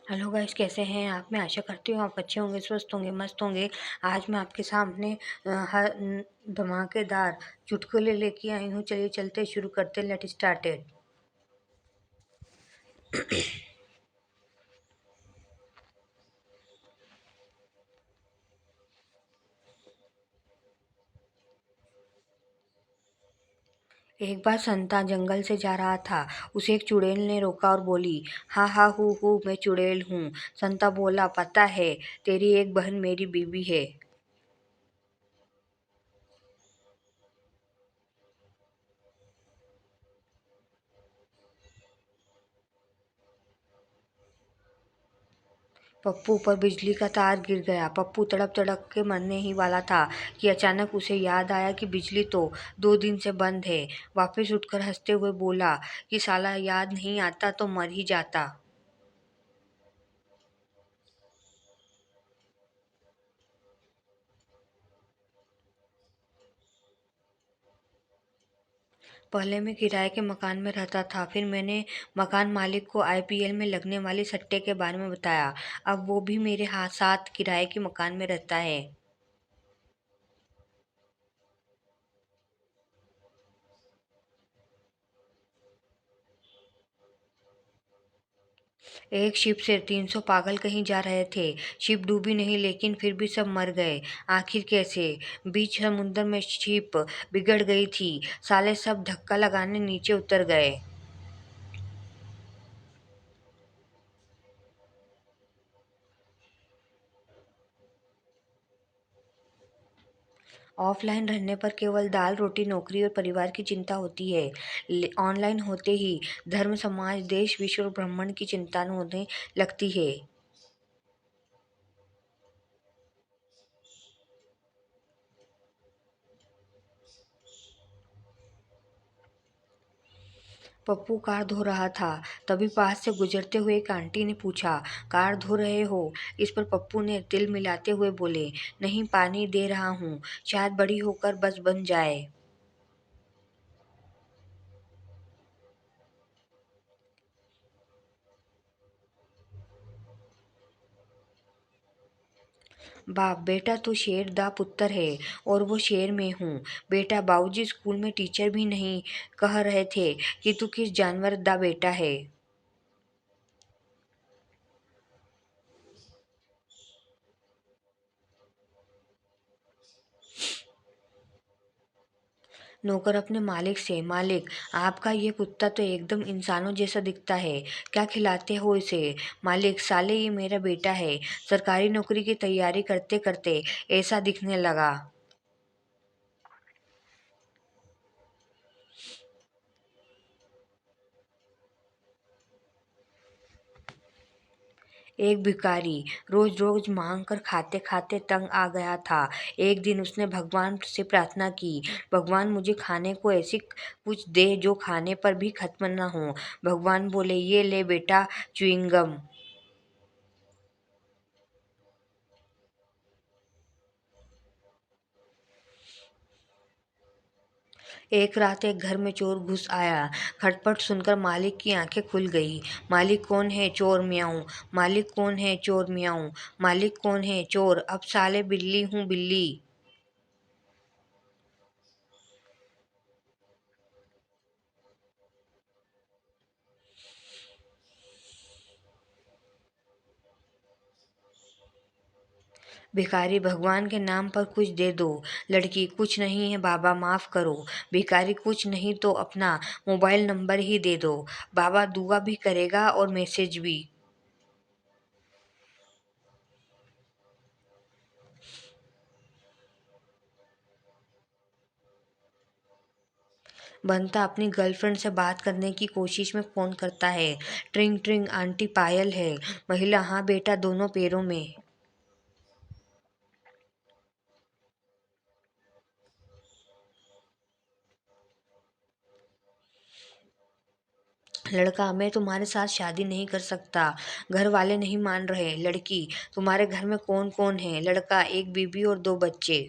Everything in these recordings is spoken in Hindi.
हेलो गाइस, कैसे हैं आप? मैं आशा करती हूँ आप अच्छे होंगे, स्वस्थ होंगे, मस्त होंगे। आज मैं आपके सामने धमाकेदार चुटकुले लेके आई हूँ। चलिए चलते शुरू करते, लेट स्टार्टेड। एक बार संता जंगल से जा रहा था। उसे एक चुड़ैल ने रोका और बोली, हा हा हू मैं चुड़ैल हूँ। संता बोला, पता है, तेरी एक बहन मेरी बीवी है। पप्पू पर बिजली का तार गिर गया। पप्पू तड़प तड़प के मरने ही वाला था कि अचानक उसे याद आया कि बिजली तो 2 दिन से बंद है। वापस उठकर हंसते हुए बोला कि साला याद नहीं आता तो मर ही जाता। पहले मैं किराए के मकान में रहता था। फिर मैंने मकान मालिक को आईपीएल में लगने वाले सट्टे के बारे में बताया। अब वो भी मेरे हाथ साथ किराए के मकान में रहता है। एक शिप से 300 पागल कहीं जा रहे थे। शिप डूबी नहीं, लेकिन फिर भी सब मर गए। आखिर कैसे? बीच समुद्र में शिप बिगड़ गई थी। साले सब धक्का लगाने नीचे उतर गए। ऑफलाइन रहने पर केवल दाल रोटी, नौकरी और परिवार की चिंता होती है। ऑनलाइन होते ही धर्म, समाज, देश, विश्व और ब्रह्मांड की चिंता होने लगती है। पप्पू कार धो रहा था। तभी पास से गुजरते हुए एक आंटी ने पूछा, कार धो रहे हो? इस पर पप्पू ने तिल मिलाते हुए बोले, नहीं, पानी दे रहा हूँ, शायद बड़ी होकर बस बन जाए। बाप, बेटा तू शेर दा पुत्तर है और वो शेर में हूँ। बेटा, बाबूजी स्कूल में टीचर भी नहीं कह रहे थे कि तू किस जानवर दा बेटा है। नौकर अपने मालिक से, मालिक, आपका ये कुत्ता तो एकदम इंसानों जैसा दिखता है, क्या खिलाते हो इसे? मालिक, साले ये मेरा बेटा है, सरकारी नौकरी की तैयारी करते करते ऐसा दिखने लगा। एक भिखारी रोज रोज मांग कर खाते खाते तंग आ गया था। एक दिन उसने भगवान से प्रार्थना की, भगवान मुझे खाने को ऐसी कुछ दे जो खाने पर भी खत्म न हो। भगवान बोले, ये ले बेटा, च्युइंगम। एक रात एक घर में चोर घुस आया। खटपट सुनकर मालिक की आंखें खुल गई। मालिक कौन है? चोर मियाऊं। मालिक कौन है? चोर मियाऊं। मालिक कौन है? चोर। अब साले बिल्ली हूँ, बिल्ली। भिखारी, भगवान के नाम पर कुछ दे दो। लड़की, कुछ नहीं है बाबा, माफ करो। भिखारी, कुछ नहीं तो अपना मोबाइल नंबर ही दे दो, बाबा दुआ भी करेगा और मैसेज भी। बंता अपनी गर्लफ्रेंड से बात करने की कोशिश में फोन करता है। ट्रिंग ट्रिंग, आंटी पायल है। महिला, हाँ बेटा, दोनों पैरों में। लड़का, मैं तुम्हारे साथ शादी नहीं कर सकता, घर वाले नहीं मान रहे। लड़की, तुम्हारे घर में कौन कौन है? लड़का, एक बीबी और 2 बच्चे।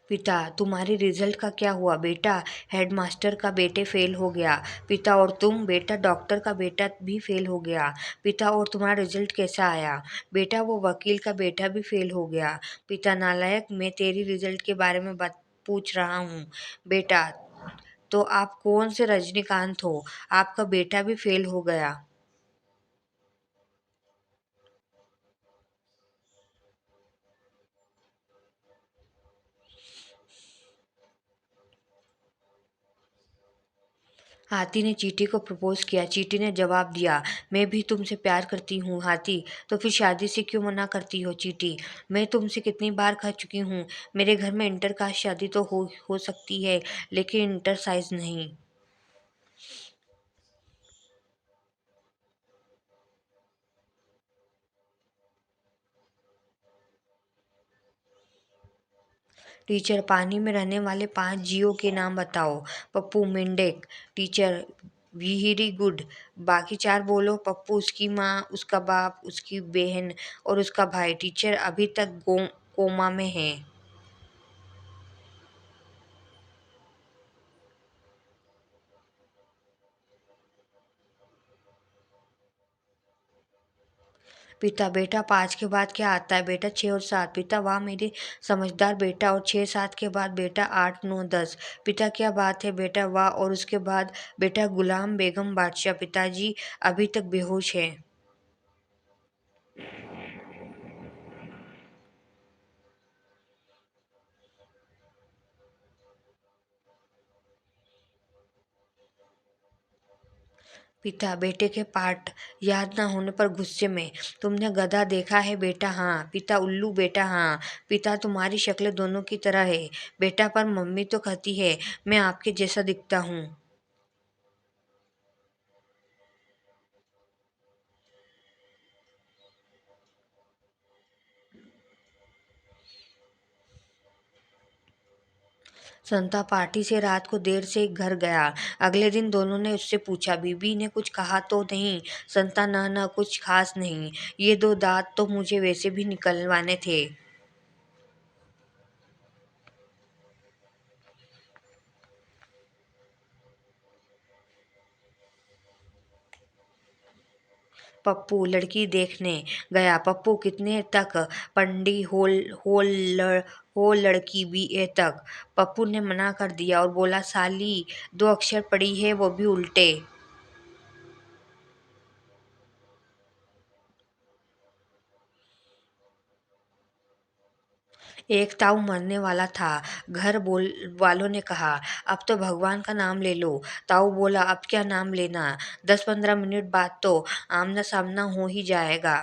पिता, तुम्हारे रिजल्ट का क्या हुआ बेटा? हेडमास्टर का बेटे फेल हो गया। पिता, और तुम? बेटा, डॉक्टर का बेटा भी फेल हो गया। पिता, और तुम्हारा रिजल्ट कैसा आया? बेटा, वो वकील का बेटा भी फेल हो गया। पिता, नालायक, मैं तेरी रिजल्ट के बारे में बात पूछ रहा हूँ। बेटा, तो आप कौन से रजनीकांत हो? आपका बेटा भी फेल हो गया। हाथी ने चींटी को प्रपोज किया। चींटी ने जवाब दिया, मैं भी तुमसे प्यार करती हूँ हाथी। तो फिर शादी से क्यों मना करती हो चींटी? मैं तुमसे कितनी बार कह चुकी हूँ, मेरे घर में इंटर कास्ट शादी तो हो सकती है, लेकिन इंटर साइज नहीं। टीचर, पानी में रहने वाले 5 जीवों के नाम बताओ। पप्पू, मेंढक। Teacher, very good. बाकी 4 बोलो। पप्पू, उसकी माँ, उसका बाप, उसकी बहन और उसका भाई। टीचर, अभी तक कोमा में है। पिता, बेटा 5 के बाद क्या आता है? बेटा, 6 और 7। पिता, वाह मेरे समझदार बेटा। और 6 7 के बाद? बेटा, 8 9 10। पिता, क्या बात है बेटा, वाह। और उसके बाद? बेटा, गुलाम बेगम बादशाह। पिताजी अभी तक बेहोश है। पिता, बेटे के पाठ याद ना होने पर गुस्से में। तुमने गधा देखा है बेटा? हाँ। पिता, उल्लू बेटा? हाँ। पिता, तुम्हारी शक्ल दोनों की तरह है बेटा, पर मम्मी तो कहती है मैं आपके जैसा दिखता हूँ। संता पार्टी से रात को देर से घर गया। अगले दिन दोनों ने उससे पूछा, बीबी ने कुछ कहा तो नहीं? संता, ना ना, कुछ खास नहीं। ये 2 दांत तो मुझे वैसे भी निकलवाने थे। पप्पू लड़की देखने गया। पप्पू, कितने तक? पंडी हो लड़की बीए तक। पप्पू ने मना कर दिया और बोला, साली 2 अक्षर पढ़ी है, वो भी उल्टे। एक ताऊ मरने वाला था। घर बोल वालों ने कहा, अब तो भगवान का नाम ले लो। ताऊ बोला, अब क्या नाम लेना, 10 15 मिनट बाद तो आमना सामना हो ही जाएगा।